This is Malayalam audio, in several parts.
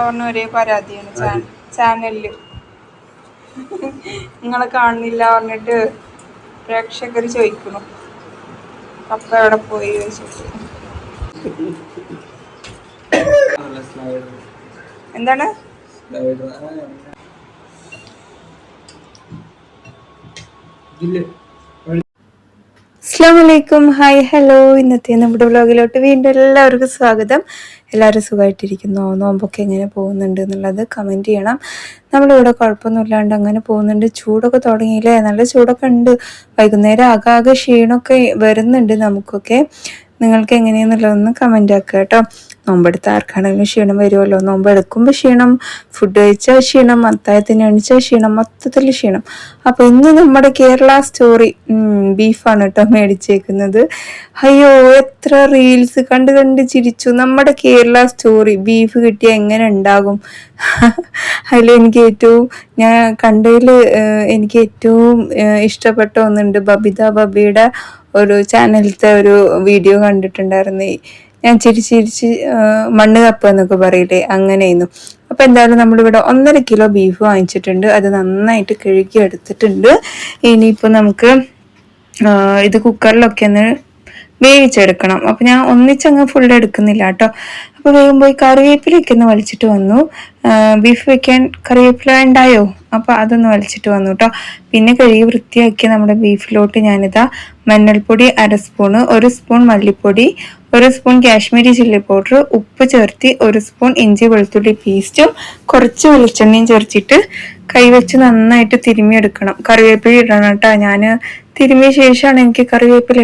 ഒരേ പരാതിയാണ് ചാനലില് നിങ്ങളെ കാണുന്നില്ല പറഞ്ഞിട്ട് പ്രേക്ഷകർ ചോദിക്കുന്നു അപ്പ എവിടെ പോയി ചോദിച്ചിട്ട്. എന്താണ് അസ്സലാമലൈക്കും, ഹായ് ഹലോ. ഇന്നത്തെ നമ്മുടെ വ്ലോഗിലോട്ട് വീണ്ടും എല്ലാവർക്കും സ്വാഗതം. എല്ലാവരും സുഖമായിട്ടിരിക്കുന്നു? നോമ്പൊക്കെ എങ്ങനെ പോകുന്നുണ്ട് എന്നുള്ളത് കമൻറ്റ് ചെയ്യണം. നമ്മളിവിടെ കുഴപ്പമൊന്നുമില്ലാണ്ട് അങ്ങനെ പോകുന്നുണ്ട്. ചൂടൊക്കെ തുടങ്ങിയില്ലേ? നല്ല ചൂടൊക്കെ ഉണ്ട്. വൈകുന്നേരം ആകാതെ ക്ഷീണമൊക്കെ വരുന്നുണ്ട് നമുക്കൊക്കെ. നിങ്ങൾക്ക് എങ്ങനെയാണെന്നുള്ളതൊന്ന് കമൻ്റ് ആക്കുക കേട്ടോ. നോമ്പെടുത്ത ആർക്കാണെങ്കിലും ക്ഷീണം വരുമല്ലോ. നോമ്പെടുക്കുമ്പോൾ ക്ഷീണം, ഫുഡ് കഴിച്ചാൽ ക്ഷീണം, അത്താഴത്തിന് എണിച്ചാൽ ക്ഷീണം, മൊത്തത്തിൽ ക്ഷീണം. അപ്പോൾ ഇന്ന് നമ്മുടെ കേരള സ്റ്റോറി ബീഫാണ് കേട്ടോ മേടിച്ചേക്കുന്നത്. അയ്യോ, എത്ര റീൽസ് കണ്ട് കണ്ട് ചിരിച്ചു. നമ്മുടെ കേരള സ്റ്റോറി ബീഫ് കിട്ടിയാൽ എങ്ങനെ ഉണ്ടാകും? അതിലെനിക്ക് ഞാൻ കണ്ടതിൽ എനിക്ക് ഏറ്റവും ഇഷ്ടപ്പെട്ട ഒന്നുണ്ട്. ബബിയുടെ ഒരു ചാനലിലത്തെ ഒരു വീഡിയോ കണ്ടിട്ടുണ്ടായിരുന്നു. ഞാൻ ചിരിച്ച് മണ്ണ് കപ്പ് എന്നൊക്കെ പറയില്ലേ, അങ്ങനെയായിരുന്നു. അപ്പോൾ എന്തായാലും നമ്മളിവിടെ 1.5 കിലോ ബീഫ് വാങ്ങിച്ചിട്ടുണ്ട്. അത് നന്നായിട്ട് കഴുകി എടുത്തിട്ടുണ്ട്. ഇനിയിപ്പോൾ നമുക്ക് ഇത് കുക്കറിലൊക്കെ ഒന്ന് വേവിച്ചെടുക്കണം. അപ്പോൾ ഞാൻ ഒന്നിച്ചങ്ങ് ഫുൾ എടുക്കുന്നില്ല കേട്ടോ. അപ്പോൾ വേഗം പോയി കറിവേപ്പിലൊക്കെ ഒന്ന് വലിച്ചിട്ട് വന്നു. ബീഫ് വെക്കാൻ കറിവേപ്പില ഉണ്ടായോ? അപ്പോൾ അതൊന്ന് വലിച്ചിട്ട് വന്നു കേട്ടോ. പിന്നെ കഴുകി വൃത്തിയാക്കിയ നമ്മുടെ ബീഫിലോട്ട് ഞാനിതാ മഞ്ഞൾപ്പൊടി 1/2 സ്പൂണ്, 1 സ്പൂൺ മല്ലിപ്പൊടി, 1 സ്പൂൺ കാശ്മീരി ചില്ലി പൗഡർ, ഉപ്പ് ചേർത്തി 1 സ്പൂൺ ഇഞ്ചി വെളുത്തുള്ളി പേസ്റ്റും കുറച്ച് വെളിച്ചെണ്ണയും ചേർത്തിട്ട് കൈവച്ച് നന്നായിട്ട് തിരുമ്മിയെടുക്കണം. കറിവേപ്പില ഇടണം കേട്ടോ. ഞാൻ തിരുമ്മിയ ശേഷമാണ് എനിക്ക് കറിവേപ്പില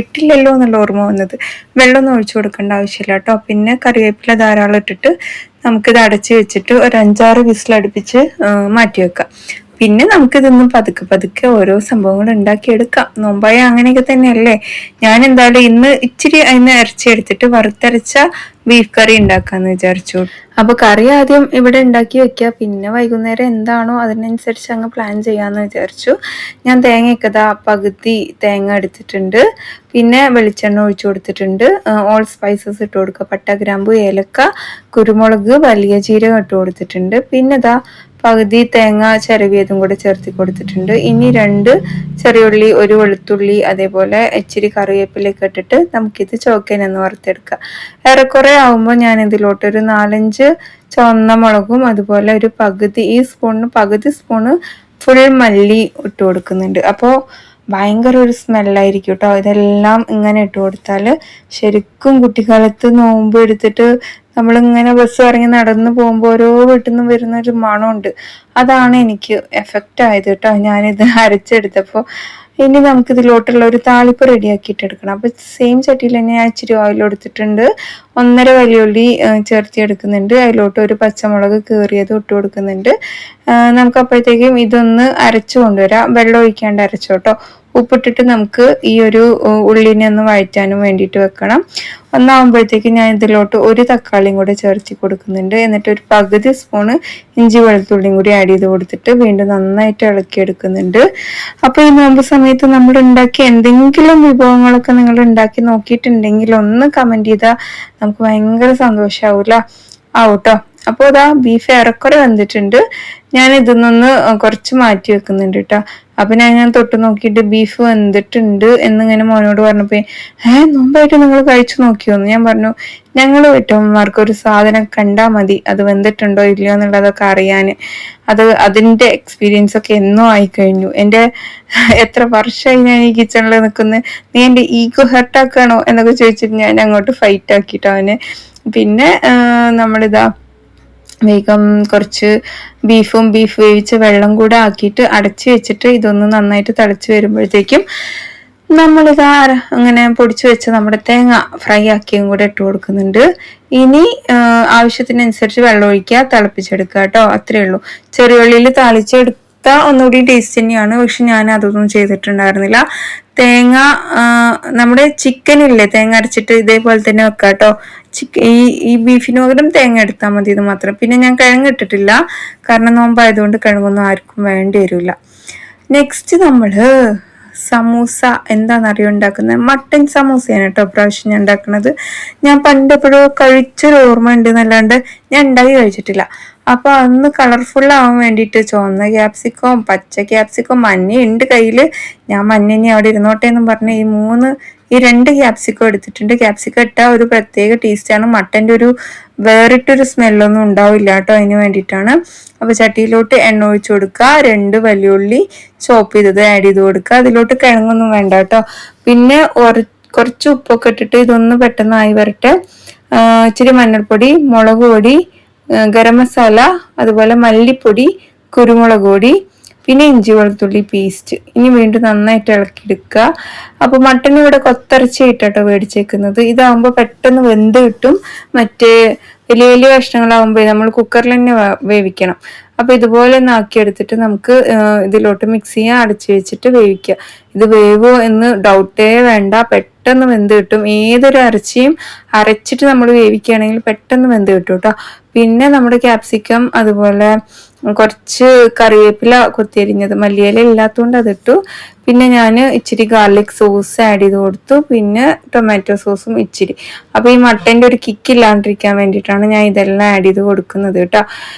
ഇട്ടില്ലല്ലോ എന്നുള്ള ഓർമ്മ വന്നത്. വെള്ളമൊന്നും ഒഴിച്ചു കൊടുക്കേണ്ട ആവശ്യമില്ല കേട്ടോ. പിന്നെ കറിവേപ്പില ധാരാളം ഇട്ടിട്ട് നമുക്കിത് അടച്ച് വെച്ചിട്ട് ഒരു 5-6 വിസിലടുപ്പിച്ച് മാറ്റി വെക്കാം. പിന്നെ നമുക്കിതൊന്നും പതുക്കെ ഓരോ സംഭവങ്ങൾ ഉണ്ടാക്കിയെടുക്കാം. നോമ്പായ അങ്ങനെയൊക്കെ തന്നെയല്ലേ. ഞാൻ എന്തായാലും ഇന്ന് ഇച്ചിരി അതിന് ഇറച്ചി എടുത്തിട്ട് വറുത്തരച്ച ബീഫ് കറി ഉണ്ടാക്കാന്ന് വിചാരിച്ചു. അപ്പൊ കറി ആദ്യം ഇവിടെ ഉണ്ടാക്കി വെക്കുക, പിന്നെ വൈകുന്നേരം എന്താണോ അതിനനുസരിച്ച് അങ്ങ് പ്ലാൻ ചെയ്യാന്ന് വിചാരിച്ചു. ഞാൻ തേങ്ങയൊക്കെ പകുതി തേങ്ങ എടുത്തിട്ടുണ്ട്. പിന്നെ വെളിച്ചെണ്ണ ഒഴിച്ചു കൊടുത്തിട്ടുണ്ട്. ഓൾ സ്പൈസസ് ഇട്ട് കൊടുക്കുക. പട്ട, ഗ്രാമ്പു, ഏലക്ക, കുരുമുളക്, വലിയ ജീരകം ഇട്ട് കൊടുത്തിട്ടുണ്ട്. പിന്നെ പകുതി തേങ്ങ ചിരവിയതും കൂടെ ചേർത്തി കൊടുത്തിട്ടുണ്ട്. ഇനി 2 ചെറിയുള്ളി, 1 വെളുത്തുള്ളി, അതേപോലെ ഇച്ചിരി കറിവേപ്പിലൊക്കെ ഇട്ടിട്ട് നമുക്കിത് ചോക്കേനൊന്ന് വറുത്തെടുക്കാം. ഏറെക്കുറെ ആവുമ്പോൾ ഞാൻ ഇതിലോട്ട് ഒരു 4-5 ചുവന്ന മുളകും അതുപോലെ ഒരു പകുതി സ്പൂണ് ഫുൾ മല്ലി ഇട്ട് കൊടുക്കുന്നുണ്ട്. അപ്പോൾ ഭയങ്കര ഒരു സ്മെല്ലായിരിക്കും കേട്ടോ. ഇതെല്ലാം ഇങ്ങനെ ഇട്ട് കൊടുത്താൽ ശരിക്കും കുട്ടിക്കാലത്ത് നോമ്പ് എടുത്തിട്ട് നമ്മളിങ്ങനെ ബസ് ഇറങ്ങി നടന്നു പോകുമ്പോൾ ഓരോ വീട്ടിൽ നിന്നും വരുന്ന ഒരു മണമുണ്ട്. അതാണ് എനിക്ക് എഫക്റ്റ് ആയത് കേട്ടോ ഞാനിത് അരച്ചെടുത്തപ്പോൾ. ഇനി നമുക്ക് ഇതിലോട്ടുള്ള ഒരു താളിപ്പ് റെഡിയാക്കിയിട്ട് എടുക്കണം. അപ്പോൾ സെയിം ചട്ടിയിൽ തന്നെ ഞാൻ ഇച്ചിരി ഓയിൽ എടുത്തിട്ടുണ്ട്. 1.5 വലിയുള്ളി ചേർത്തി എടുക്കുന്നുണ്ട്. അതിലോട്ട് ഒരു പച്ചമുളക് കീറിയത് ഇട്ട് കൊടുക്കുന്നുണ്ട്. നമുക്ക് അപ്പോഴത്തേക്കും ഇതൊന്ന് അരച്ചു കൊണ്ടുവരാം. വെള്ളം ഒഴിക്കാണ്ട് അരച്ചോട്ടോ. ഉപ്പിട്ടിട്ട് നമുക്ക് ഈ ഒരു ഉള്ളിനെ ഒന്ന് വഴറ്റാനും വേണ്ടിയിട്ട് വെക്കണം. ഒന്നാകുമ്പോഴത്തേക്ക് ഞാൻ ഇതിലോട്ട് 1 തക്കാളിയും കൂടെ ചേർത്തി കൊടുക്കുന്നുണ്ട്. എന്നിട്ട് ഒരു പകുതി സ്പൂണ് ഇഞ്ചി വെളുത്തുള്ളിയും കൂടി ആഡ് ചെയ്ത് കൊടുത്തിട്ട് വീണ്ടും നന്നായിട്ട് ഇളക്കിയെടുക്കുന്നുണ്ട്. അപ്പോൾ ഈ നോമ്പ് സമയത്ത് നമ്മൾ ഉണ്ടാക്കിയ എന്തെങ്കിലും വിഭവങ്ങളൊക്കെ നിങ്ങൾ ഉണ്ടാക്കി നോക്കിയിട്ടുണ്ടെങ്കിൽ ഒന്ന് കമന്റ് ചെയ്താൽ നമുക്ക് ഭയങ്കര സന്തോഷമാവൂല ആവൂട്ടോ. അപ്പോൾ ബീഫ് ഏറെക്കുറെ വന്നിട്ടുണ്ട്. ഞാൻ ഇതിന്നൊന്ന് കുറച്ച് മാറ്റി വെക്കുന്നുണ്ട് കേട്ടോ. അപ്പൊ ഞാൻ തൊട്ട് നോക്കിയിട്ട് ബീഫ് വെന്തിട്ടുണ്ട് എന്നിങ്ങനെ മോനോട് പറഞ്ഞപ്പോ നോമ്പായിട്ട് നിങ്ങൾ കഴിച്ചു നോക്കിയോന്ന്. ഞാൻ പറഞ്ഞു ഞങ്ങൾ വീട്ടമ്മമാർക്ക് ഒരു സാധനം കണ്ടാൽ മതി അത് വെന്തിട്ടുണ്ടോ ഇല്ലയോ എന്നുള്ളതൊക്കെ അറിയാന്. അതിന്റെ എക്സ്പീരിയൻസ് ഒക്കെ എന്നോ ആയിക്കഴിഞ്ഞു. എന്റെ എത്ര വർഷമായി ഞാൻ ഈ കിച്ചണിൽ നിൽക്കുന്നത്, നീ എന്റെ ഈഗോ ഹെർട്ടാക്കണോ എന്നൊക്കെ ചോദിച്ചിട്ട് ഞാൻ അങ്ങോട്ട് ഫൈറ്റ് ആക്കിട്ടോ അവന്. പിന്നെ നമ്മളിതാ വേഗം കുറച്ച് ബീഫ് വേവിച്ച വെള്ളം കൂടെ ആക്കിയിട്ട് അടച്ചു വെച്ചിട്ട് ഇതൊന്ന് നന്നായിട്ട് തിളച്ച് വരുമ്പോഴത്തേക്കും നമ്മളിതാ അങ്ങനെ പൊടിച്ചു വെച്ച നമ്മുടെ തേങ്ങ ഫ്രൈ ആക്കിയും കൂടെ ഇട്ട് കൊടുക്കുന്നുണ്ട്. ഇനി ആവശ്യത്തിനനുസരിച്ച് വെള്ളം ഒഴിക്കുക, തിളപ്പിച്ചെടുക്കുക കേട്ടോ. അത്രേ ഉള്ളൂ. ചെറിയുള്ളിയിൽ താളിച്ചെടുത്ത ഒന്നുകൂടി ടേസ്റ്റ് തന്നെയാണ്. പക്ഷെ ഞാൻ അതൊന്നും ചെയ്തിട്ടുണ്ടായിരുന്നില്ല. തേങ്ങ നമ്മുടെ ചിക്കനില്ലേ തേങ്ങ അരച്ചിട്ട് ഇതേപോലെ തന്നെ വെക്കാം കേട്ടോ. ഈ ബീഫിന് പകരം തേങ്ങ എടുത്താൽ മതി, ഇത് മാത്രം. പിന്നെ ഞാൻ കിഴങ്ങ് ഇട്ടിട്ടില്ല, കാരണം നോമ്പായതുകൊണ്ട് കിഴങ്ങൊന്നും ആർക്കും വേണ്ടി വരില്ല. നെക്സ്റ്റ് നമ്മള് സമൂസ എന്താണെന്നറിയോ ഉണ്ടാക്കുന്നത്? മട്ടൻ സമൂസയാണ് കേട്ടോ പ്രാവശ്യം ഞാൻ ഉണ്ടാക്കുന്നത്. ഞാൻ പണ്ട് എപ്പോഴും കഴിച്ചൊരു ഓർമ്മ ഉണ്ട് എന്നല്ലാണ്ട് ഞാൻ ഉണ്ടാക്കി കഴിച്ചിട്ടില്ല. അപ്പൊ അന്ന് കളർഫുൾ ആവാൻ വേണ്ടിയിട്ട് ചുവന്ന ക്യാപ്സിക്കവും പച്ച ക്യാപ്സിക്കവും മഞ്ഞയുണ്ട് കയ്യില്. ഞാൻ മഞ്ഞ അവിടെ ഇരുന്നോട്ടെ എന്നും പറഞ്ഞ് ഈ 2 ക്യാപ്സിക്കം എടുത്തിട്ടുണ്ട്. ക്യാപ്സിക്കം ഇട്ടാൽ ഒരു പ്രത്യേക ടേസ്റ്റാണ്. മട്ടൻ്റെ ഒരു വേറിട്ടൊരു സ്മെല്ലൊന്നും ഉണ്ടാവില്ല കേട്ടോ. അതിന് വേണ്ടിയിട്ടാണ്. അപ്പൊ ചട്ടിയിലോട്ട് എണ്ണ ഒഴിച്ചു കൊടുക്കുക. 2 വലിയുള്ളി ചോപ്പ് ചെയ്തത് ആഡ് ചെയ്ത് കൊടുക്കുക. അതിലോട്ട് കിഴങ്ങൊന്നും വേണ്ട കേട്ടോ. പിന്നെ കുറച്ച് ഉപ്പൊക്കെ ഇട്ടിട്ട് ഇതൊന്ന് പെട്ടെന്നായി വരട്ടെ. ഇച്ചിരി മഞ്ഞൾപ്പൊടി, മുളക് പൊടി, ഗരം മസാല, അതുപോലെ മല്ലിപ്പൊടി, കുരുമുളക് പൊടി, പിന്നെ ഇഞ്ചി വെളുത്തുള്ളി പേസ്റ്റ്. ഇനി വീണ്ടും നന്നായിട്ട് ഇളക്കിയെടുക്കുക. അപ്പൊ മട്ടൻ ഇവിടെ കൊത്തിറച്ചിയായിട്ടോ മേടിച്ചേക്കുന്നത്. ഇതാകുമ്പോൾ പെട്ടെന്ന് വെന്ത് കിട്ടും. മറ്റേ വലിയ വലിയ കഷ്ണങ്ങളാകുമ്പോൾ നമ്മൾ കുക്കറിൽ തന്നെ വേവിക്കണം. അപ്പൊ ഇതുപോലെ ഒന്ന് ആക്കിയെടുത്തിട്ട് നമുക്ക് ഇതിലോട്ട് മിക്സ് ചെയ്യാൻ അടച്ചു വെച്ചിട്ട് വേവിക്കുക. ഇത് വേവോ എന്ന് ഡൗട്ടേ വേണ്ട, പെട്ടെന്ന് വെന്ത് കിട്ടും. ഏതൊരു ഇറച്ചിയും അരച്ചിട്ട് നമ്മൾ വേവിക്കുകയാണെങ്കിൽ പെട്ടെന്ന് വെന്ത് കിട്ടും കേട്ടോ. പിന്നെ നമ്മുടെ ക്യാപ്സിക്കം, അതുപോലെ കുറച്ച് കറിവേപ്പില കൊത്തിയരിഞ്ഞത്, മല്ലിയില ഇല്ലാത്തതുകൊണ്ട് അതിട്ടു. പിന്നെ ഞാൻ ഇച്ചിരി ഗാർലിക് സോസ് ആഡ് ചെയ്ത് കൊടുത്തു. പിന്നെ ടൊമാറ്റോ സോസും ഇച്ചിരി. അപ്പൊ ഈ മട്ടൻ്റെ ഒരു കിക്ക് ഇല്ലാണ്ടിരിക്കാൻ വേണ്ടിയിട്ടാണ് ഞാൻ ഇതെല്ലാം ആഡ് ചെയ്ത് കൊടുക്കുന്നത് കേട്ടോ.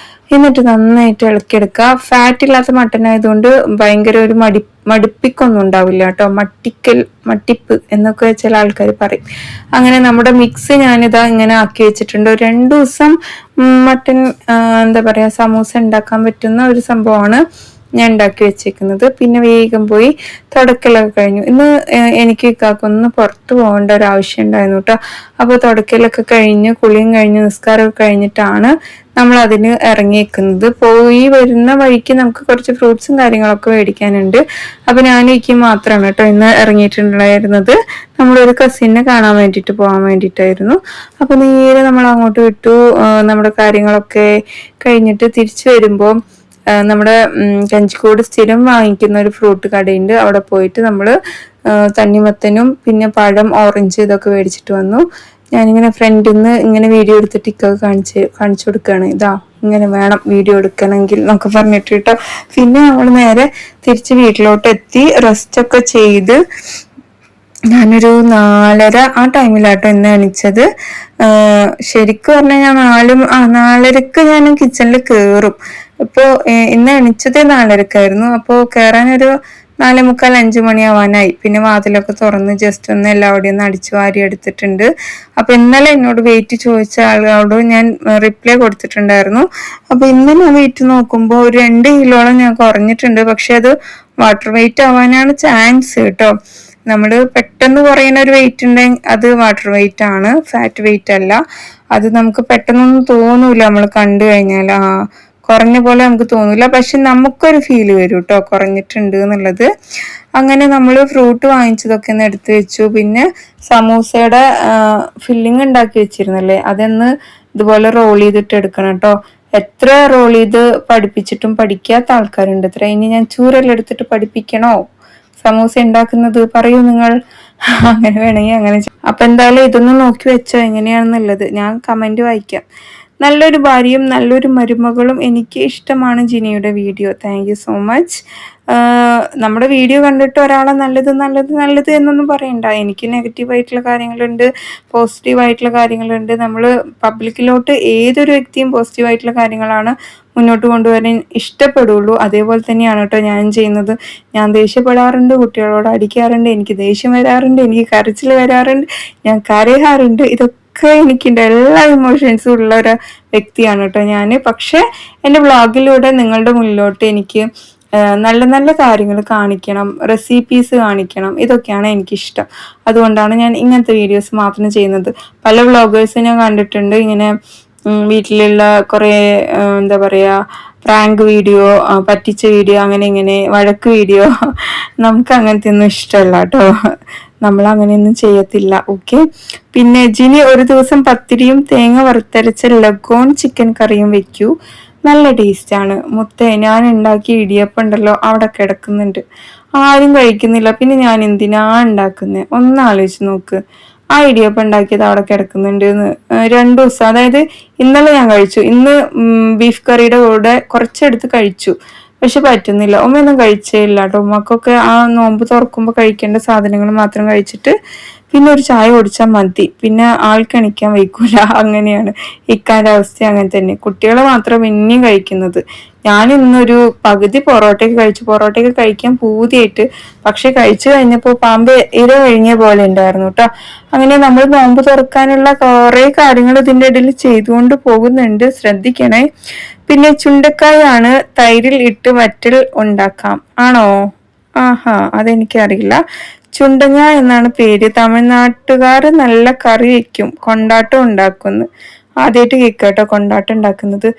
എന്നിട്ട് നന്നായിട്ട് ഇളക്കിയെടുക്കുക. ഫാറ്റ് ഇല്ലാത്ത മട്ടൻ ആയതുകൊണ്ട് ഭയങ്കര ഒരു മടുപ്പിക്കൊന്നും ഉണ്ടാവില്ല കേട്ടോ. മട്ടിപ്പ് എന്നൊക്കെ ചില ആൾക്കാർ പറയും. അങ്ങനെ നമ്മുടെ മിക്സ് ഞാനിതാ ഇങ്ങനെ ആക്കി വെച്ചിട്ടുണ്ട്. 2 ദിവസം മട്ടൻ എന്താ പറയാ സമൂസ ഉണ്ടാക്കാൻ പറ്റുന്ന ഒരു സംഭവമാണ് ഞാൻ ഉണ്ടാക്കി വെച്ചേക്കുന്നത്. പിന്നെ വേഗം പോയി തുടക്കലൊക്കെ കഴിഞ്ഞു. ഇന്ന് എനിക്ക് ഇക്കാക്കൊന്ന് പുറത്ത് പോകേണ്ട ഒരു ആവശ്യം ഉണ്ടായിരുന്നു കേട്ടോ. അപ്പോൾ തുടക്കലൊക്കെ കഴിഞ്ഞ് കുളിയും കഴിഞ്ഞ് നിസ്കാരമൊക്കെ കഴിഞ്ഞിട്ടാണ് നമ്മൾ അതിന് ഇറങ്ങിയേക്കുന്നത്. പോയി വരുന്ന വഴിക്ക് നമുക്ക് കുറച്ച് ഫ്രൂട്ട്സും കാര്യങ്ങളൊക്കെ മേടിക്കാനുണ്ട്. അപ്പൊ എനിക്ക് മാത്രമാണ് കേട്ടോ ഇന്ന് ഇറങ്ങിയിട്ടുണ്ടായിരുന്നത്. നമ്മളൊരു കസിനെ കാണാൻ വേണ്ടിയിട്ട് പോകാൻ വേണ്ടിയിട്ടായിരുന്നു. അപ്പൊ നേരെ നമ്മൾ അങ്ങോട്ട് വിട്ടു. നമ്മുടെ കാര്യങ്ങളൊക്കെ കഴിഞ്ഞിട്ട് തിരിച്ചു വരുമ്പോൾ നമ്മുടെ കഞ്ചിക്കോട് സ്ഥിരം വാങ്ങിക്കുന്ന ഒരു ഫ്രൂട്ട് കടയുണ്ട്. അവിടെ പോയിട്ട് നമ്മൾ തണ്ണിമത്തനും പിന്നെ പഴം, ഓറഞ്ച് ഇതൊക്കെ മേടിച്ചിട്ട് വന്നു. ഞാനിങ്ങനെ ഫ്രണ്ടിൽ നിന്ന് ഇങ്ങനെ വീഡിയോ എടുത്തിട്ട് ഇക്കൊക്കെ കാണിച്ചു കൊടുക്കുകയാണ്. ഇതാ ഇങ്ങനെ വേണം വീഡിയോ എടുക്കണമെങ്കിൽ എന്നൊക്കെ പറഞ്ഞിട്ട് കേട്ടോ. പിന്നെ നമ്മൾ നേരെ തിരിച്ച് വീട്ടിലോട്ട് എത്തി. റെസ്റ്റ് ഒക്കെ ചെയ്ത് ഞാനൊരു 4:30 ആ ടൈമിലാട്ടോ ഇന്ന് എണിച്ചത്. ശരിക്കും പറഞ്ഞാൽ ഞാൻ 4:30ക്ക് ഞാൻ കിച്ചണിൽ കയറും. ഇപ്പോൾ ഇന്ന് എണിച്ചത് 4:30ക്കായിരുന്നു. അപ്പോൾ കയറാനൊരു 4:45 5 മണിയാവാനായി. പിന്നെ വാതിലൊക്കെ തുറന്ന് ജസ്റ്റ് ഒന്ന് എല്ലാവരുടെയും ഒന്ന് അടിച്ചു വാരി എടുത്തിട്ടുണ്ട്. അപ്പൊ ഇന്നലെ എന്നോട് വെയിറ്റ് ചോദിച്ച ആളോട് ഞാൻ റിപ്ലൈ കൊടുത്തിട്ടുണ്ടായിരുന്നു. അപ്പൊ ഇന്ന് ഞാൻ വെയിറ്റ് നോക്കുമ്പോൾ ഒരു 2 കിലോളം ഞാൻ കുറഞ്ഞിട്ടുണ്ട്. പക്ഷെ അത് വാട്ടർ വെയിറ്റ് ആവാനാണ് ചാൻസ് കേട്ടോ. നമ്മൾ പെട്ടെന്ന് കുറയുന്ന ഒരു വെയിറ്റ് ഉണ്ടെങ്കിൽ അത് വാട്ടർ വെയിറ്റ് ആണ്, ഫാറ്റ് വെയിറ്റ് അല്ല. അത് നമുക്ക് പെട്ടെന്നൊന്നും തോന്നൂല. നമ്മൾ കണ്ടു കഴിഞ്ഞാൽ കുറഞ്ഞ പോലെ നമുക്ക് തോന്നില്ല. പക്ഷെ നമുക്കൊരു ഫീല് വരും കേട്ടോ കുറഞ്ഞിട്ടുണ്ട് എന്നുള്ളത്. അങ്ങനെ നമ്മൾ ഫ്രൂട്ട് വാങ്ങിച്ചതൊക്കെ ഒന്ന് എടുത്തു വെച്ചു. പിന്നെ സമൂസയുടെ ഫില്ലിങ് ഉണ്ടാക്കി വെച്ചിരുന്നല്ലേ, അതൊന്ന് ഇതുപോലെ റോൾ ചെയ്തിട്ട് എടുക്കണം കേട്ടോ. എത്ര റോൾ ചെയ്ത് പഠിപ്പിച്ചിട്ടും പഠിക്കാത്ത ആൾക്കാരുണ്ട് ഇത്ര. ഇനി ഞാൻ ചൂരെല്ലാം എടുത്തിട്ട് പഠിപ്പിക്കണോ സമൂസ ഉണ്ടാക്കുന്നത്? പറയൂ നിങ്ങൾ. അങ്ങനെ വേണമെങ്കിൽ അങ്ങനെ. അപ്പൊ എന്തായാലും ഇതൊന്നും നോക്കി വെച്ചോ എങ്ങനെയാണെന്നുള്ളത്. ഞാൻ കമന്റ് വായിക്കാം. നല്ലൊരു ഭാര്യയും നല്ലൊരു മരുമകളും. എനിക്ക് ഇഷ്ടമാണ് ജിനിയുടെ video. Thank you so much. നമ്മുടെ വീഡിയോ കണ്ടിട്ട് ഒരാളെ നല്ലത് എന്നൊന്നും പറയണ്ട. എനിക്ക് നെഗറ്റീവായിട്ടുള്ള കാര്യങ്ങളുണ്ട്, പോസിറ്റീവായിട്ടുള്ള കാര്യങ്ങളുണ്ട്. നമ്മൾ പബ്ലിക്കിലോട്ട് ഏതൊരു വ്യക്തിയും പോസിറ്റീവായിട്ടുള്ള കാര്യങ്ങളാണ് മുന്നോട്ട് കൊണ്ടുവരാൻ ഇഷ്ടപ്പെടുള്ളൂ. അതേപോലെ തന്നെയാണ് കേട്ടോ ഞാൻ ചെയ്യുന്നത്. ഞാൻ ദേഷ്യപ്പെടാറുണ്ട്, കുട്ടികളോട് അടിക്കാറുണ്ട്, എനിക്ക് ദേഷ്യം വരാറുണ്ട്, എനിക്ക് കരച്ചിൽ വരാറുണ്ട്, ഞാൻ കരയാറുണ്ട്. ഇതൊക്കെ എനിക്കുണ്ട്. എല്ലാ ഇമോഷൻസും ഉള്ള ഒരു വ്യക്തിയാണ് കേട്ടോ ഞാൻ. പക്ഷെ എൻ്റെ വ്ളോഗിലൂടെ നിങ്ങളുടെ മുന്നിലോട്ട് എനിക്ക് നല്ല നല്ല കാര്യങ്ങൾ കാണിക്കണം, റെസിപ്പീസ് കാണിക്കണം, ഇതൊക്കെയാണ് എനിക്കിഷ്ടം. അതുകൊണ്ടാണ് ഞാൻ ഇങ്ങനത്തെ വീഡിയോസ് മാത്രം ചെയ്യുന്നത്. പല വ്ളോഗേഴ്സും ഞാൻ കണ്ടിട്ടുണ്ട് ഇങ്ങനെ വീട്ടിലുള്ള കുറേ എന്താ പറയുക പ്രാങ്ക് വീഡിയോ, പറ്റിച്ച വീഡിയോ, അങ്ങനെ ഇങ്ങനെ വഴക്ക് വീഡിയോ. നമുക്ക് അങ്ങനത്തെ ഒന്നും ഇഷ്ടമല്ല കേട്ടോ. നമ്മൾ അങ്ങനെയൊന്നും ചെയ്യത്തില്ല. ഓക്കെ. പിന്നെ ജിനി ഒരു ദിവസം പത്തിരിയും തേങ്ങ വറുത്തരച്ച ലഗോൺ ചിക്കൻ കറിയും വെക്കൂ, നല്ല ടേസ്റ്റാണ്. മുത്തേ, ഞാൻ ഉണ്ടാക്കിയ ഇടിയപ്പം ഉണ്ടല്ലോ അവിടെ കിടക്കുന്നുണ്ട്, ആരും കഴിക്കുന്നില്ല. പിന്നെ ഞാൻ എന്തിനാ ഉണ്ടാക്കുന്നത്? ഒന്ന് ആലോചിച്ച് നോക്ക്. ആ ഇടിയപ്പം ഉണ്ടാക്കിയത് അവിടെ കിടക്കുന്നുണ്ട് എന്ന്. 2 ദിവസം, അതായത് ഇന്നലെ ഞാൻ കഴിച്ചു. ഇന്ന് ബീഫ് കറിയുടെ കൂടെ കുറച്ചെടുത്ത് കഴിച്ചു. പക്ഷെ പറ്റുന്നില്ല. ഉമ്മയൊന്നും കഴിച്ചേ ഇല്ല കേട്ടോ. ഉമ്മക്കൊക്കെ ആ നോമ്പ് തുറക്കുമ്പോൾ കഴിക്കേണ്ട സാധനങ്ങൾ മാത്രം കഴിച്ചിട്ട് പിന്നെ ഒരു ചായ കുടിച്ചാൽ മതി, പിന്നെ ആൾക്ക് എണിക്കാൻ വയ്ക്കൂല. അങ്ങനെയാണ് ഇക്കാന്റെ അവസ്ഥ. അങ്ങനെ തന്നെ. കുട്ടികൾ മാത്രം പിന്നെയും കഴിക്കുന്നത്. ഞാൻ ഇന്നൊരു പകുതി പൊറോട്ടയൊക്കെ കഴിച്ചു. പൊറോട്ടയൊക്കെ കഴിക്കാൻ പൂതിയായിട്ട്, പക്ഷെ കഴിച്ചു കഴിഞ്ഞപ്പോൾ പാമ്പ് ഇര കഴിഞ്ഞ പോലെ ഉണ്ടായിരുന്നു കേട്ടോ. അങ്ങനെ നമ്മൾ നോമ്പ് തുറക്കാനുള്ള കുറെ കാര്യങ്ങൾ ഇതിന്റെ ഇടയിൽ ചെയ്തുകൊണ്ട് പോകുന്നുണ്ട്, ശ്രദ്ധിക്കണേ. പിന്നെ ചുണ്ടക്കായാണ് തൈരിൽ ഇട്ട് വറ്റൽ ഉണ്ടാക്കാം ആണോ? ആഹാ, അതെനിക്കറിയില്ല. ചുണ്ടങ്ങ എന്നാണ് പേര്. തമിഴ്നാട്ടുകാർ നല്ല കറി വെക്കും, കൊണ്ടാട്ടം ഉണ്ടാക്കുന്നു. ആദ്യമായിട്ട് കേൾക്കാട്ടോ കൊണ്ടാട്ടം ഉണ്ടാക്കുന്നത്.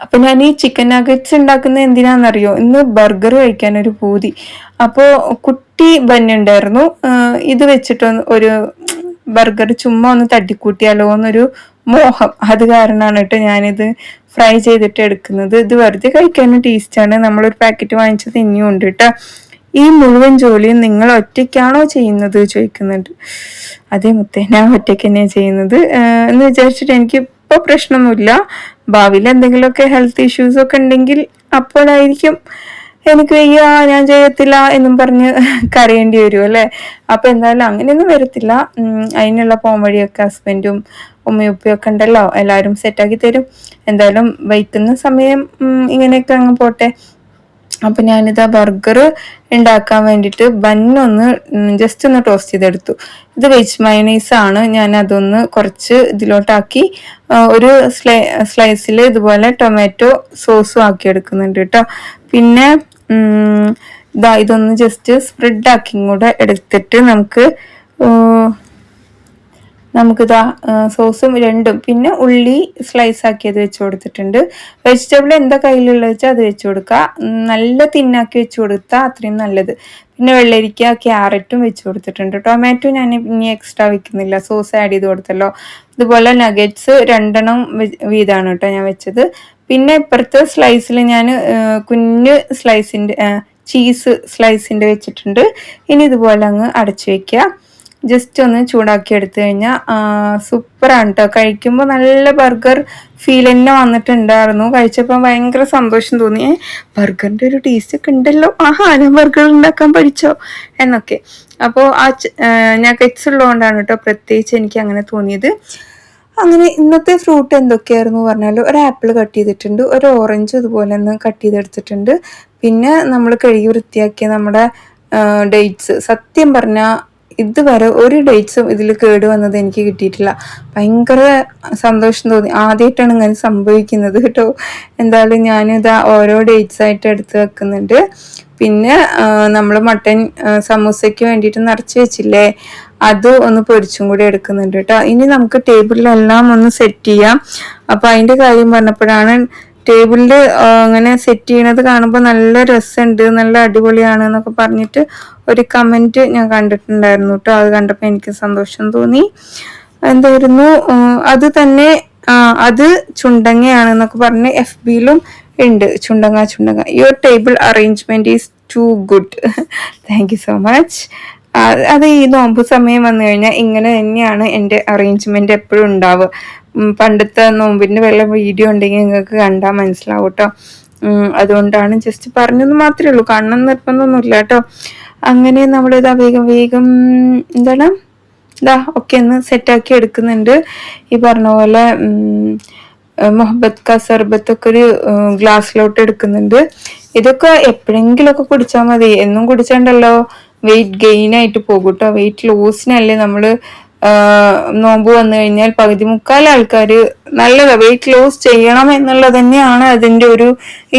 അപ്പൊ ഞാൻ ഈ ചിക്കൻ നഗറ്റ്സ് ഉണ്ടാക്കുന്നത് എന്തിനാന്നറിയോ? ഇന്ന് ബർഗർ കഴിക്കാൻ ഒരു പൂതി. അപ്പോ കുട്ടി ബന്നുണ്ടായിരുന്നു, ഇത് വെച്ചിട്ടൊന്ന് ഒരു ബർഗർ ചുമ്മാ ഒന്ന് തട്ടിക്കൂട്ടിയാലോ എന്നൊരു മോഹം. അത് കാരണമാണ് കേട്ടോ ഞാനിത് ഫ്രൈ ചെയ്തിട്ട് എടുക്കുന്നത്. ഇത് വെറുതെ കഴിക്കാനും ടേസ്റ്റാണ്. നമ്മളൊരു പാക്കറ്റ് വാങ്ങിച്ചത് ഇനിയും ഉണ്ട് കേട്ടോ. ഈ മുഴുവൻ ജോലിയും നിങ്ങൾ ഒറ്റയ്ക്കാണോ ചെയ്യുന്നത് ചോദിക്കുന്നുണ്ട്. അതേ മുത്തേ, ഞാൻ ഒറ്റയ്ക്ക് തന്നെയാണ് ചെയ്യുന്നത് എന്ന് വിചാരിച്ചിട്ട് എനിക്ക് ഇപ്പൊ പ്രശ്നമൊന്നുമില്ല. ഭാവിയിൽ എന്തെങ്കിലുമൊക്കെ ഹെൽത്ത് ഇഷ്യൂസ് ഒക്കെ ഉണ്ടെങ്കിൽ അപ്പോഴായിരിക്കും എനിക്ക് വയ്യ ഞാൻ ചെയ്യത്തില്ല എന്നും പറഞ്ഞ് കരയേണ്ടി വരും അല്ലെ. അപ്പൊ എന്തായാലും അങ്ങനെയൊന്നും വരത്തില്ല. അതിനുള്ള പോം വഴിയൊക്കെ ഹസ്ബൻഡും ഉമ്മയും ഉപ്പയും ഒക്കെ ഉണ്ടല്ലോ, എല്ലാവരും സെറ്റാക്കി തരും. എന്തായാലും വയ്ക്കുന്ന സമയം ഇങ്ങനെയൊക്കെ അങ്ങ് പോട്ടെ. അപ്പൊ ഞാനിതാ ബർഗർ ഉണ്ടാക്കാൻ വേണ്ടിയിട്ട് ബന്നൊന്ന് ജസ്റ്റ് ഒന്ന് ടോസ്റ്റ് ചെയ്തെടുത്തു. ഇത് വെജ് മയണൈസ് ആണ്. ഞാൻ അതൊന്ന് കുറച്ച് ഇതിലോട്ടാക്കി ഒരു സ്ലൈസിൽ ഇതുപോലെ ടൊമാറ്റോ സോസും ആക്കി എടുക്കുന്നുണ്ട് കേട്ടോ. പിന്നെ ഇതൊന്ന് ജസ്റ്റ് സ്പ്രെഡ് ആക്കി കൂടെ എടുത്തിട്ട് നമുക്കിതാ സോസും രണ്ടും, പിന്നെ ഉള്ളി സ്ലൈസ് ആക്കിയത് വെച്ച് കൊടുത്തിട്ടുണ്ട്. വെജിറ്റബിൾ എന്താ കയ്യിലുള്ള വെച്ചാൽ അത് വെച്ച് കൊടുക്കുക. നല്ല തിന്നാക്കി വെച്ച് കൊടുത്താൽ അത്രയും നല്ലത്. പിന്നെ വെള്ളരിക്ക ക്യാരറ്റും വെച്ച് കൊടുത്തിട്ടുണ്ട്. ടൊമാറ്റോ ഞാൻ ഇനി എക്സ്ട്രാ വെക്കുന്നില്ല, സോസ് ആഡ് ചെയ്ത് കൊടുത്തല്ലോ. ഇതുപോലെ നഗറ്റ്സ് 2 വീതമാണ് കേട്ടോ ഞാൻ വെച്ചത്. പിന്നെ ഇപ്പുറത്തെ സ്ലൈസിൽ ഞാൻ കുഞ്ഞ് സ്ലൈസിന്റെ ചീസ് സ്ലൈസിന്റെ വെച്ചിട്ടുണ്ട്. ഇനി ഇതുപോലെ അങ്ങ് അടച്ചു വെക്കുക. ജസ്റ്റ് ഒന്ന് ചൂടാക്കി എടുത്തു കഴിഞ്ഞാൽ സൂപ്പറാണ് കേട്ടോ. കഴിക്കുമ്പോൾ നല്ല ബർഗർ ഫീൽ തന്നെ വന്നിട്ടുണ്ടായിരുന്നു. കഴിച്ചപ്പോൾ ഭയങ്കര സന്തോഷം തോന്നി. ബർഗറിന്റെ ഒരു ടേസ്റ്റ് ഒക്കെ ഉണ്ടല്ലോ, ആഹാ ഞാൻ ബർഗർ ഉണ്ടാക്കാൻ പഠിച്ചോ എന്നൊക്കെ. അപ്പോൾ നഗറ്റ്സ് ഉള്ളതുകൊണ്ടാണ് കേട്ടോ പ്രത്യേകിച്ച് എനിക്ക് അങ്ങനെ തോന്നിയത്. അങ്ങനെ ഇന്നത്തെ ഫ്രൂട്ട് എന്തൊക്കെയായിരുന്നു പറഞ്ഞാൽ, ഒരു ആപ്പിൾ കട്ട് ചെയ്തിട്ടുണ്ട്, ഒരു ഓറഞ്ച് ഇതുപോലെ ഒന്ന് കട്ട് ചെയ്തെടുത്തിട്ടുണ്ട്. പിന്നെ നമ്മൾ കഴുകി വൃത്തിയാക്കിയ നമ്മുടെ ഡേറ്റ്സ്. സത്യം പറഞ്ഞാൽ ഇതുവരെ ഒരു ഡേറ്റ്സും ഇതിൽ കേട് വന്നത് എനിക്ക് കിട്ടിയിട്ടില്ല. ഭയങ്കര സന്തോഷം തോന്നി. ആദ്യമായിട്ടാണ് ഇങ്ങനെ സംഭവിക്കുന്നത് കേട്ടോ. എന്തായാലും ഞാനിതാ ഓരോ ഡേറ്റ്സ് ആയിട്ട് എടുത്ത് വെക്കുന്നുണ്ട്. പിന്നെ നമ്മൾ മട്ടൻ സമൂസയ്ക്ക് വേണ്ടിയിട്ട് നിറച്ച് വെച്ചില്ലേ, അത് ഒന്ന് പൊരിച്ചും കൂടി എടുക്കുന്നുണ്ട് കേട്ടോ. ഇനി നമുക്ക് ടേബിളിലെല്ലാം ഒന്ന് സെറ്റ് ചെയ്യാം. അപ്പൊ അതിന്റെ കാര്യം പറഞ്ഞപ്പോഴാണ്, ടേബിളിൽ അങ്ങനെ സെറ്റ് ചെയ്യണത് കാണുമ്പോൾ നല്ല രസമുണ്ട്, നല്ല അടിപൊളിയാണ് എന്നൊക്കെ പറഞ്ഞിട്ട് ഒരു കമന്റ് ഞാൻ കണ്ടിട്ടുണ്ടായിരുന്നു കേട്ടോ. അത് കണ്ടപ്പോൾ എനിക്ക് സന്തോഷം തോന്നി. എന്തായിരുന്നു അത് തന്നെ, അത് ചുണ്ടങ്ങയാണെന്നൊക്കെ പറഞ്ഞ് FB-യിലും ഉണ്ട്. ചുണ്ടങ്ങ your table arrangement is too good. Thank you so much. അത് ഈ നോമ്പ് സമയം വന്നു കഴിഞ്ഞാൽ ഇങ്ങനെ തന്നെയാണ് എൻ്റെ അറേഞ്ച്മെന്റ് എപ്പോഴും ഉണ്ടാവുക. പണ്ടത്തെ നോമ്പിന്റെ വല്ല വീഡിയോ ഉണ്ടെങ്കിൽ നിങ്ങൾക്ക് കണ്ടാൽ മനസ്സിലാവും കേട്ടോ. അതുകൊണ്ടാണ് ജസ്റ്റ് പറഞ്ഞത് മാത്രമേ ഉള്ളൂ, കാണണം നിർബന്ധമൊന്നുമില്ല കേട്ടോ. അങ്ങനെ നമ്മളിതാ വേഗം എന്താണ് ഒക്കെ ഒന്ന് സെറ്റാക്കി എടുക്കുന്നുണ്ട്. ഈ പറഞ്ഞ പോലെ മൊഹബത്ത് കാ സർബത്തൊക്കെ ഒരു ഗ്ലാസ്സിലോട്ട് എടുക്കുന്നുണ്ട്. ഇതൊക്കെ എപ്പോഴെങ്കിലും ഒക്കെ കുടിച്ചാൽ മതി, എന്നും കുടിച്ചാണ്ടല്ലോ വെയിറ്റ് ഗെയിൻ ആയിട്ട് പോകും കേട്ടോ. വെയിറ്റ് ലോസിനല്ലേ നമ്മള് നോമ്പ് വന്നു കഴിഞ്ഞാൽ പകുതി മുക്കാൽ ആൾക്കാർ നല്ലതാ വെയിറ്റ് ലോസ് ചെയ്യണം എന്നുള്ളത് തന്നെയാണ് അതിന്റെ ഒരു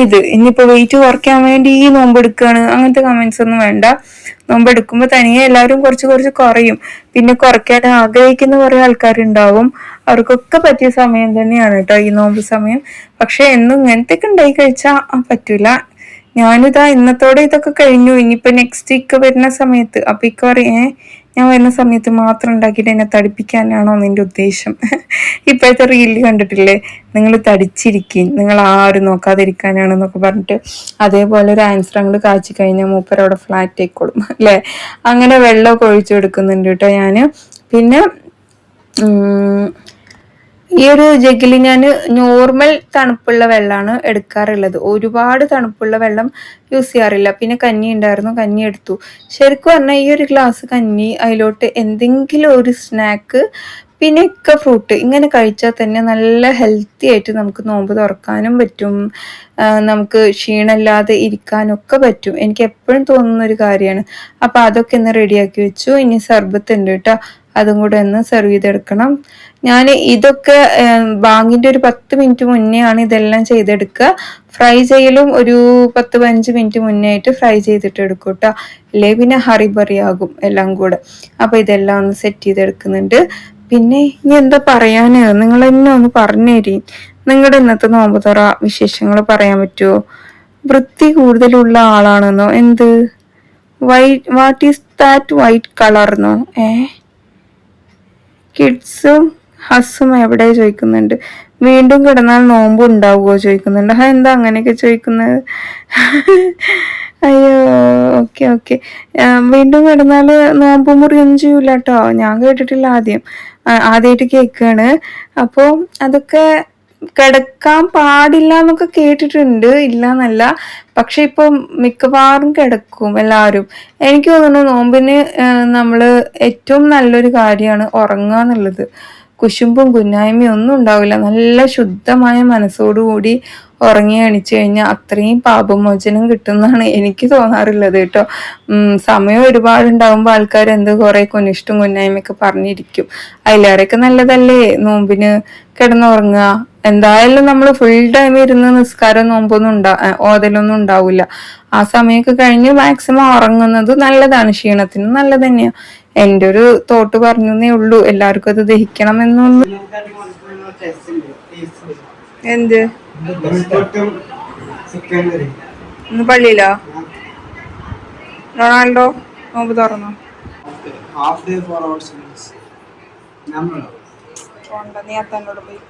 ഇത്. ഇനിയിപ്പോ വെയിറ്റ് കുറയ്ക്കാൻ വേണ്ടി ഈ നോമ്പ് എടുക്കുകയാണ് അങ്ങനത്തെ കമന്റ്സ് ഒന്നും വേണ്ട. നോമ്പ് എടുക്കുമ്പോൾ തനിയെ എല്ലാവരും കുറച്ച് കുറയും. പിന്നെ കുറയ്ക്കാൻ ആഗ്രഹിക്കുന്ന കുറെ ആൾക്കാരുണ്ടാവും, അവർക്കൊക്കെ പറ്റിയ സമയം തന്നെയാണ് കേട്ടോ ഈ നോമ്പ് സമയം. പക്ഷെ എന്നും ഇങ്ങനത്തെയൊക്കെ ഉണ്ടായി കഴിച്ചാൽ പറ്റൂല. ഞാനിതാ ഇന്നത്തോടെ ഇതൊക്കെ കഴിഞ്ഞു. ഇനിയിപ്പോ നെക്സ്റ്റ് ഇക്ക വരുന്ന സമയത്ത് അപ്പൊ ഇക്ക പറയേ, ഞാൻ വരുന്ന സമയത്ത് മാത്രം ഉണ്ടാക്കിയിട്ട് എന്നെ തടിപ്പിക്കാനാണോ നിന്റെ ഉദ്ദേശം? ഇപ്പോഴത്തെ റീലിൽ കണ്ടിട്ടില്ലേ, നിങ്ങൾ തടിച്ചിരിക്കും, നിങ്ങൾ ആരും നോക്കാതിരിക്കാനാണെന്നൊക്കെ പറഞ്ഞിട്ട്. അതേപോലെ ഒരു ആൻസർ അങ്ങോട്ട് കാച്ചി കഴിഞ്ഞാൽ മൂപ്പർ അവിടെ ഫ്ലാറ്റ് ആയിക്കോളും അല്ലെ. അങ്ങനെ വെള്ളമൊക്കെ ഒഴിച്ചു കൊടുക്കുന്നുണ്ട് കേട്ടോ ഞാന്. പിന്നെ ഈ ഒരു ജഗ്ഗിൽ ഞാൻ നോർമൽ തണുപ്പുള്ള വെള്ളമാണ് എടുക്കാറുള്ളത്, ഒരുപാട് തണുപ്പുള്ള വെള്ളം യൂസ് ചെയ്യാറില്ല. പിന്നെ കഞ്ഞി ഉണ്ടായിരുന്നു, കഞ്ഞി എടുത്തു. ശരിക്കും പറഞ്ഞാൽ ഈ ഒരു ഗ്ലാസ് കഞ്ഞി അതിലോട്ട് എന്തെങ്കിലും ഒരു സ്നാക്ക് പിന്നെ ഒക്കെ ഫ്രൂട്ട് ഇങ്ങനെ കഴിച്ചാൽ തന്നെ നല്ല ഹെൽത്തി ആയിട്ട് നമുക്ക് നോമ്പ് തുറക്കാനും പറ്റും, നമുക്ക് ക്ഷീണമില്ലാതെ ഇരിക്കാനൊക്കെ പറ്റും. എനിക്ക് എപ്പോഴും തോന്നുന്ന ഒരു കാര്യമാണ്. അപ്പോൾ അതൊക്കെ ഒന്ന് റെഡിയാക്കി വെച്ചു. ഇനി സർബത്ത് ഉണ്ട് കേട്ടോ, അതും കൂടെ ഒന്ന് സെർവ് ചെയ്തെടുക്കണം. ഞാൻ ഇതൊക്കെ ബാങ്കിൻ്റെ ഒരു 10 മിനിറ്റ് മുന്നേ ആണ് ഇതെല്ലാം ചെയ്തെടുക്കുക. ഫ്രൈ ചെയ്യലും ഒരു 10-15 മിനിറ്റ് മുന്നേ ആയിട്ട് ഫ്രൈ ചെയ്തിട്ട് എടുക്കും കേട്ടോ, അല്ലേ പിന്നെ ഹറിബറി ആകും എല്ലാം കൂടെ. അപ്പോൾ ഇതെല്ലാം ഒന്ന് സെറ്റ് ചെയ്തെടുക്കുന്നുണ്ട്. പിന്നെ ഇനി എന്താ പറയാന്, നിങ്ങൾ തന്നെ ഒന്ന് പറഞ്ഞേരി. നിങ്ങളുടെ ഇന്നത്തെ നോമ്പ് തുറ വിശേഷങ്ങൾ പറയാൻ പറ്റുമോ? വൃത്തി കൂടുതലുള്ള ആളാണെന്നോ? എന്ത് white, what is that white കളർന്നോ? കിഡ്സും ഹസ്സും എവിടെ ചോദിക്കുന്നുണ്ട്. വീണ്ടും കിടന്നാൽ നോമ്പ് ഉണ്ടാവുമോ ചോദിക്കുന്നുണ്ട്. എന്താ അങ്ങനെയൊക്കെ ചോദിക്കുന്നത്? അയ്യോ, ഓക്കെ ഓക്കെ. വീണ്ടും കിടന്നാൽ നോമ്പ് മുറിയൊന്നും ചെയ്യൂല കേട്ടോ, ഞാൻ കേട്ടിട്ടില്ല, ആദ്യമായിട്ട് കേൾക്കുകയാണ്. അപ്പോൾ അതൊക്കെ കിടക്കാൻ പാടില്ല എന്നൊക്കെ കേട്ടിട്ടുണ്ട്, ഇല്ല എന്നല്ല. പക്ഷെ ഇപ്പൊ മിക്കവാറും കിടക്കും എല്ലാവരും. എനിക്ക് തോന്നുന്നു നോമ്പിന് നമ്മൾ ഏറ്റവും നല്ലൊരു കാര്യമാണ് ഉറങ്ങുക എന്നുള്ളത്. കുശുമ്പും കുന്നായ്മയും ഒന്നും ഉണ്ടാവില്ല. നല്ല ശുദ്ധമായ മനസ്സോടുകൂടി ഉറങ്ങി എണിച്ചു കഴിഞ്ഞാൽ അത്രയും പാപമോചനം കിട്ടുമെന്നാണ് എനിക്ക് തോന്നാറുള്ളത് കേട്ടോ. സമയം ഒരുപാടുണ്ടാകുമ്പോൾ ആൾക്കാർ എന്ത് കുറെ കൊനിഷ്ടും കുന്നായ്മയൊക്കെ പറഞ്ഞിരിക്കും. അതിലേറെയൊക്കെ നല്ലതല്ലേ നോമ്പിന് കിടന്നുറങ്ങുക. എന്തായാലും നമ്മൾ ഫുൾ ടൈം ഇരുന്ന് നിസ്കാരം നോമ്പൊന്നും ഓതലൊന്നും ഉണ്ടാവില്ല. ആ സമയമൊക്കെ കഴിഞ്ഞ് മാക്സിമം ഉറങ്ങുന്നത് നല്ലതാണ്, ക്ഷീണത്തിന് നല്ലത് തന്നെയാ. എൻ്റെ ഒരു തോട്ട് പറഞ്ഞേ ഉള്ളൂ, എല്ലാവർക്കും അത് ദഹിക്കണം എന്നൊന്നും. എന്ത് ഇന്ന് പള്ളിയിലാ റൊണാൾഡോ നോമ്പ് തുറന്നോ? നീ അത്തന്നോട് പോയി.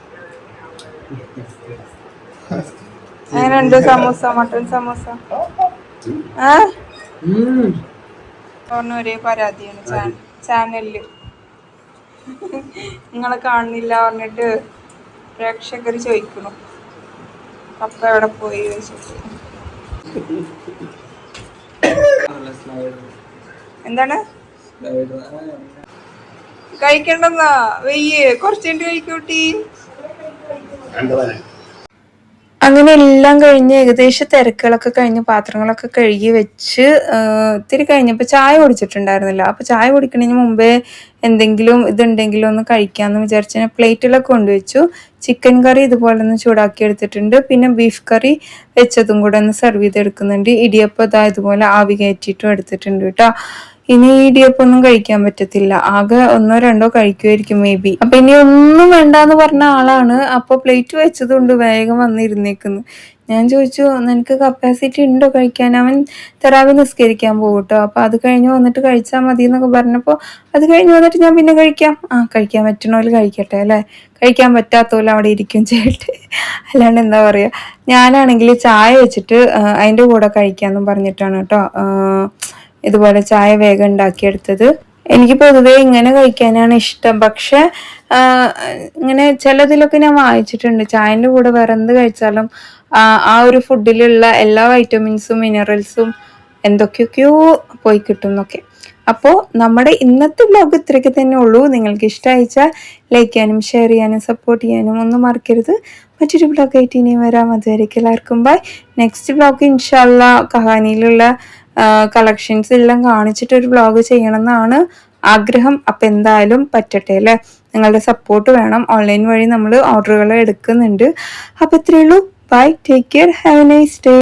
അങ്ങനെയുണ്ട് സമൂസ, മട്ടൻ സമൂസ. ഒരേ പരാതിയാണ് ചാനലില്, നിങ്ങളെ കാണുന്നില്ല പറഞ്ഞിട്ട് പ്രേക്ഷകർ ചോദിക്കണു പപ്പ എവിടെ പോയി ചോദിച്ചിട്ട്. എന്താണ് കഴിക്കണ്ടെന്നാ? വെയ്യേ, കുറച്ചുകൊണ്ട് കഴിക്കൂട്ടി. അങ്ങനെ എല്ലാം കഴിഞ്ഞ് ഏകദേശം തിരക്കുകളൊക്കെ കഴിഞ്ഞ് പാത്രങ്ങളൊക്കെ കഴുകി വെച്ച് ഇത്തിരി കഴിഞ്ഞപ്പോൾ ചായ കുടിച്ചിട്ടുണ്ടായിരുന്നില്ല. അപ്പോൾ ചായ കുടിക്കുന്നതിന് മുമ്പേ എന്തെങ്കിലും ഇതുണ്ടെങ്കിലും ഒന്ന് കഴിക്കാമെന്ന് വിചാരിച്ച് പ്ലേറ്റിലൊക്കെ കൊണ്ടുവച്ചു. ചിക്കൻ കറി ഇതുപോലെ ഒന്ന് ചൂടാക്കി എടുത്തിട്ടുണ്ട്. പിന്നെ ബീഫ് കറി വെച്ചതും കൂടെ ഒന്ന് സെർവ് ചെയ്തെടുക്കുന്നുണ്ട്. ഇടിയപ്പം ഇതാ ഇതുപോലെ ആവി കയറ്റിയിട്ടും എടുത്തിട്ടുണ്ട് കേട്ടോ. ഇനി ഇടിയപ്പം ഒന്നും കഴിക്കാൻ പറ്റത്തില്ല, ആകെ 1-2 കഴിക്കുമായിരിക്കും മേ ബി. അപ്പൊ ഇനി ഒന്നും വേണ്ടാന്ന് പറഞ്ഞ ആളാണ്. അപ്പൊ പ്ലേറ്റ് വെച്ചതുകൊണ്ട് വേഗം വന്നിരുന്നേക്കുന്നു. ഞാൻ ചോദിച്ചു, നിനക്ക് കപ്പാസിറ്റി ഉണ്ടോ കഴിക്കാൻ? അവൻ തറാവി നിസ്കരിക്കാൻ പോകും കേട്ടോ. അപ്പൊ അത് കഴിഞ്ഞ് വന്നിട്ട് കഴിച്ചാൽ മതി എന്നൊക്കെ പറഞ്ഞപ്പോൾ അത് കഴിഞ്ഞ് വന്നിട്ട് ഞാൻ പിന്നെ കഴിക്കാം, കഴിക്കാൻ പറ്റണോല് കഴിക്കട്ടെ അല്ലെ, കഴിക്കാൻ പറ്റാത്തോലും അവിടെ ഇരിക്കും ചെയ്യട്ടെ, അല്ലാണ്ട് എന്താ പറയാ. ഞാനാണെങ്കിൽ ചായ വെച്ചിട്ട് അതിൻ്റെ കൂടെ കഴിക്കാന്നും പറഞ്ഞിട്ടാണ് കേട്ടോ ഇതുപോലെ ചായ വേഗം ഉണ്ടാക്കിയെടുത്തത്. എനിക്ക് പൊതുവേ ഇങ്ങനെ കഴിക്കാനാണ് ഇഷ്ടം. പക്ഷെ ഇങ്ങനെ ചിലതിലൊക്കെ ഞാൻ വായിച്ചിട്ടുണ്ട്, ചായൻ്റെ കൂടെ വേറെ എന്ത് കഴിച്ചാലും ആ ഒരു ഫുഡിലുള്ള എല്ലാ വൈറ്റമിൻസും മിനറൽസും എന്തൊക്കെയൊക്കെയോ പോയി കിട്ടും എന്നൊക്കെ. അപ്പോൾ നമ്മുടെ ഇന്നത്തെ വ്ലോഗ് ഇത്രയൊക്കെ തന്നെ ഉള്ളൂ. നിങ്ങൾക്ക് ഇഷ്ടമായിച്ചാൽ ലൈക്ക് ചെയ്യാനും ഷെയർ ചെയ്യാനും സപ്പോർട്ട് ചെയ്യാനും ഒന്നും മറക്കരുത്. മറ്റൊരു വ്ലോഗായിട്ട് ഇനിയും വരാം. അതുവരേക്കും എല്ലാവർക്കും ബൈ. നെക്സ്റ്റ് വ്ലോഗ് ഇൻഷാല്ലാ കഹാനിയിലുള്ള കളക്ഷൻസ് എല്ലാം കാണിച്ചിട്ടൊരു വ്ലോഗ് ചെയ്യണം എന്നാണ് ആഗ്രഹം. അപ്പം എന്തായാലും പറ്റട്ടെ അല്ലേ, നിങ്ങളുടെ സപ്പോർട്ട് വേണം. ഓൺലൈൻ വഴി നമ്മൾ ഓർഡറുകൾ എടുക്കുന്നുണ്ട്. അപ്പം ഇത്രയേ ഉള്ളൂ. Bye, take care, have a nice day.